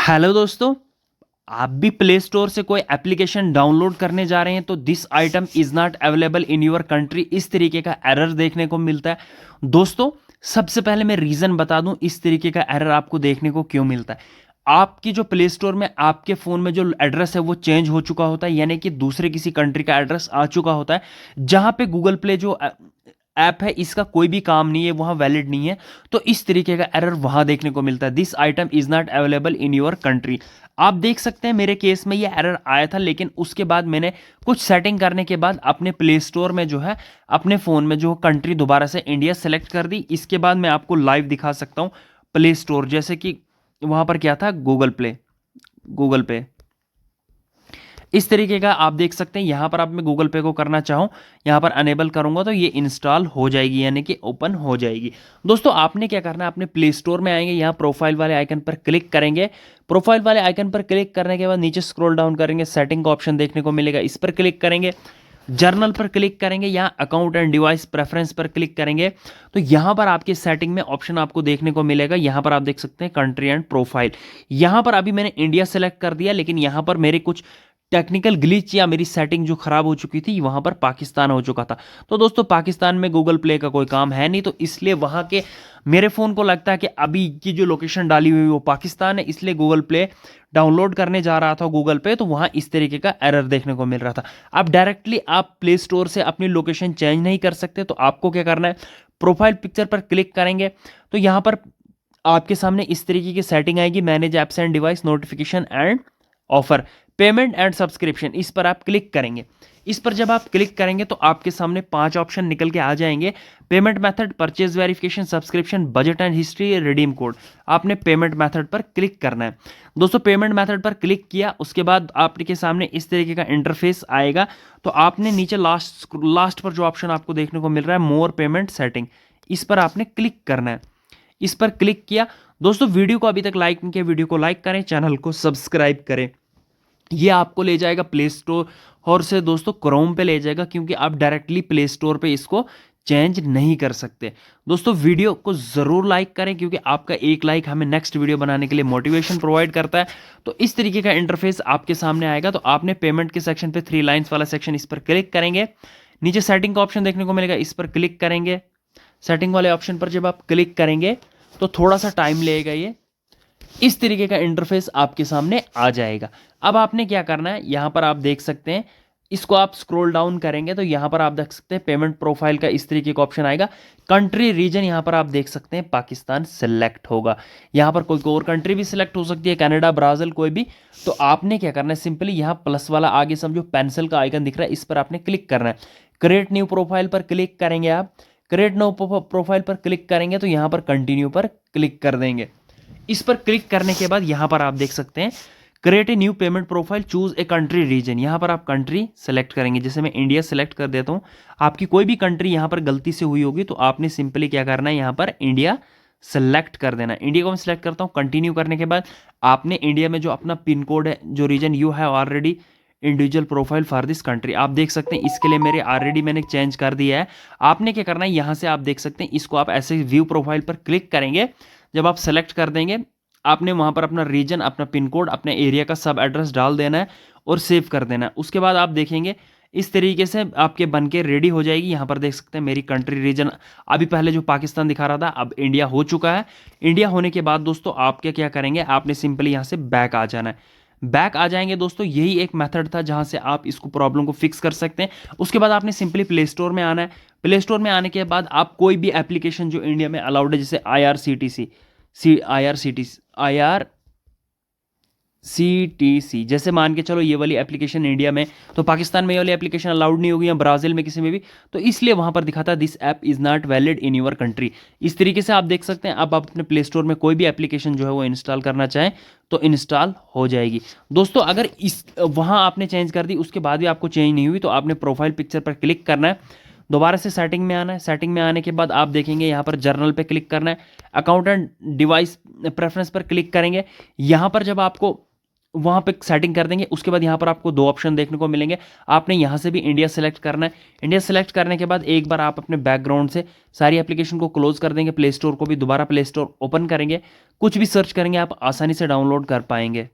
Hello दोस्तों। आप भी प्ले स्टोर से कोई एप्लीकेशन डाउनलोड करने जा रहे हैं तो this item is not available in your country, इस तरीके का एरर देखने को मिलता है। दोस्तों, सबसे पहले मैं रीजन बता दूं इस तरीके का एरर आपको देखने को क्यों मिलता है। आपकी जो प्ले स्टोर में आपके फोन में जो एड्रेस है वो चेंज हो चुका होता है, यानी कि दूसरे किसी कंट्री का एड्रेस आ चुका होता है, जहां पे गूगल प्ले जो ऐप है इसका कोई भी काम नहीं है, वहां वैलिड नहीं है। तो इस तरीके का एरर वहां देखने को मिलता है, this item is not available in your country. आप देख सकते हैं मेरे केस में ये एरर आया था, लेकिन उसके बाद मैंने कुछ सेटिंग करने के बाद अपने प्ले स्टोर में जो है अपने फ़ोन में जो कंट्री दोबारा से इंडिया सेलेक्ट कर दी। इसके बाद मैं आपको लाइव दिखा सकता हूँ प्ले स्टोर, जैसे कि वहाँ पर क्या था, गूगल पे इस तरीके का आप देख सकते हैं। यहाँ पर आप मैं गूगल पे को करना चाहूँ, यहाँ पर अनेबल करूँगा तो ये इंस्टॉल हो जाएगी, यानी कि ओपन हो जाएगी। दोस्तों, आपने क्या करना है, अपने प्ले स्टोर में आएंगे, यहाँ प्रोफाइल वाले आइकन पर क्लिक करेंगे। प्रोफाइल वाले आइकन पर क्लिक करने के बाद नीचे स्क्रॉल डाउन करेंगे, सेटिंग का ऑप्शन देखने को मिलेगा, इस पर क्लिक करेंगे। जर्नल पर क्लिक करेंगे, यहाँ अकाउंट एंड डिवाइस प्रेफरेंस पर क्लिक करेंगे तो यहाँ पर आपके सेटिंग में ऑप्शन आपको देखने को मिलेगा। यहाँ पर आप देख सकते हैं कंट्री एंड प्रोफाइल। यहाँ पर अभी मैंने इंडिया सेलेक्ट कर दिया, लेकिन यहाँ पर मेरे कुछ टेक्निकल ग्लिच या मेरी सेटिंग जो खराब हो चुकी थी, वहां पर पाकिस्तान हो चुका था। तो दोस्तों, पाकिस्तान में गूगल प्ले का कोई काम है नहीं, तो इसलिए वहां के मेरे फ़ोन को लगता है कि अभी की जो लोकेशन डाली हुई वो पाकिस्तान है, इसलिए गूगल प्ले डाउनलोड करने जा रहा था गूगल पे, तो वहां इस तरीके का एरर देखने को मिल रहा था। अब डायरेक्टली आप प्ले स्टोर से अपनी लोकेशन चेंज नहीं कर सकते, तो आपको क्या करना है, प्रोफाइल पिक्चर पर क्लिक करेंगे तो यहाँ पर आपके सामने इस तरीके की सेटिंग आएगी, manage apps and device notification and offer, payment and subscription. इस पर आप क्लिक करेंगे। इस पर जब आप क्लिक करेंगे तो आपके सामने 5 ऑप्शन निकल के आ जाएंगे, payment method, purchase verification, subscription, budget and history, redeem code. आपने पेमेंट मेथड पर क्लिक करना है। दोस्तों, पेमेंट मेथड पर क्लिक किया, उसके बाद आपके सामने इस तरीके का इंटरफेस आएगा। तो आपने नीचे लास्ट पर जो ऑप्शन आपको देखने को मिल रहा है, मोर पेमेंट सेटिंग, इस पर आपने क्लिक करना है। इस पर क्लिक किया। दोस्तों, वीडियो को अभी तक लाइक नहीं किया, वीडियो को लाइक करें, चैनल को सब्सक्राइब करें। ये आपको ले जाएगा प्ले स्टोर और से दोस्तों क्रोम पे ले जाएगा, क्योंकि आप डायरेक्टली प्ले स्टोर पे इसको चेंज नहीं कर सकते। दोस्तों, वीडियो को ज़रूर लाइक करें, क्योंकि आपका एक लाइक हमें नेक्स्ट वीडियो बनाने के लिए मोटिवेशन प्रोवाइड करता है। तो इस तरीके का इंटरफेस आपके सामने आएगा। तो आपने पेमेंट के सेक्शन पे 3 लाइन्स वाला सेक्शन, इस पर क्लिक करेंगे। नीचे सेटिंग का ऑप्शन देखने को मिलेगा, इस पर क्लिक करेंगे। सेटिंग वाले ऑप्शन पर जब आप क्लिक करेंगे तो थोड़ा सा टाइम लेगा, ये इस तरीके का इंटरफेस आपके सामने आ जाएगा। अब आपने क्या करना है, यहां पर आप देख सकते हैं, इसको आप स्क्रॉल डाउन करेंगे तो यहां पर आप देख सकते हैं पेमेंट प्रोफाइल का इस तरीके का ऑप्शन आएगा। कंट्री रीजन यहां पर आप देख सकते हैं पाकिस्तान सेलेक्ट होगा। यहां पर कोई और कंट्री भी सिलेक्ट हो सकती है, कनाडा, ब्राजील, कोई भी। तो आपने क्या करना है, सिंपली यहां प्लस वाला आगे समझो पेंसिल का आइकन दिख रहा है, इस पर आपने क्लिक करना है। क्रिएट न्यू प्रोफाइल पर क्लिक करेंगे। आप क्रिएट न्यू प्रोफाइल पर क्लिक करेंगे तो यहां पर कंटिन्यू पर क्लिक कर देंगे। इस पर क्लिक करने के बाद यहां पर आप देख सकते हैं create a new payment profile, choose a country reason. यहां पर आप कंट्री सेलेक्ट करेंगे, जैसे मैं इंडिया सेलेक्ट कर देता हूं। आपकी कोई भी कंट्री यहां पर गलती से हुई होगी तो आपने सिंपली क्या करना है, यहां पर इंडिया सेलेक्ट कर देना। इंडिया को मैं सिलेक्ट करता हूं। कंटिन्यू करने के बाद आपने इंडिया में जो अपना पिन कोड है, जो रीजन यू है already individual profile for this country, आप देख सकते हैं इसके लिए मेरे ऑलरेडी मैंने चेंज कर दिया है। आपने क्या करना है, यहां से आप देख सकते हैं इसको आप ऐसे व्यू प्रोफाइल पर क्लिक करेंगे। जब आप सेलेक्ट कर देंगे, आपने वहां पर अपना रीजन, अपना पिन कोड, अपने एरिया का सब एड्रेस डाल देना है और सेव कर देना है। उसके बाद आप देखेंगे इस तरीके से आपके बनके रेडी हो जाएगी। यहां पर देख सकते हैं मेरी कंट्री रीजन, अभी पहले जो पाकिस्तान दिखा रहा था अब इंडिया हो चुका है। इंडिया होने के बाद दोस्तों आप क्या करेंगे, आपने सिंपली यहां से बैक आ जाना है। बैक आ जाएंगे दोस्तों, यही एक मेथड था जहां से आप इसको प्रॉब्लम को फिक्स कर सकते हैं। उसके बाद आपने सिंपली प्ले स्टोर में आना है। प्ले स्टोर में आने के बाद आप कोई भी एप्लीकेशन जो इंडिया में अलाउड है, जैसे IRCTC, जैसे मान के चलो ये वाली एप्लीकेशन इंडिया में, तो पाकिस्तान में ये वाली एप्लीकेशन अलाउड नहीं होगी, या ब्राजील में किसी में भी, तो इसलिए वहां पर दिखाता है this app is not valid in your country. इस तरीके से आप देख सकते हैं। अब आप अपने प्ले स्टोर में कोई भी एप्लीकेशन जो है वो इंस्टॉल करना चाहें तो इंस्टॉल हो जाएगी। दोस्तों, अगर इस वहां आपने चेंज कर दी, उसके बाद भी आपको चेंज नहीं हुई, तो आपने प्रोफाइल पिक्चर पर क्लिक करना है। दोबारा से सेटिंग में आना है। सेटिंग में आने के बाद आप देखेंगे यहाँ पर जर्नल पे क्लिक करना है। अकाउंट एंड डिवाइस प्रेफरेंस पर क्लिक करेंगे। यहाँ पर जब आपको वहाँ पे सेटिंग कर देंगे। उसके बाद यहाँ पर आपको दो ऑप्शन देखने को मिलेंगे। आपने यहाँ से भी इंडिया सेलेक्ट करना है। इंडिया सेलेक्ट करने के बाद एक बार आप अपने बैकग्राउंड से सारी एप्लीकेशन को क्लोज कर देंगे, प्ले स्टोर को भी दोबारा प्ले स्टोर ओपन करेंगे, कुछ भी सर्च करेंगे आप आसानी से डाउनलोड कर पाएंगे।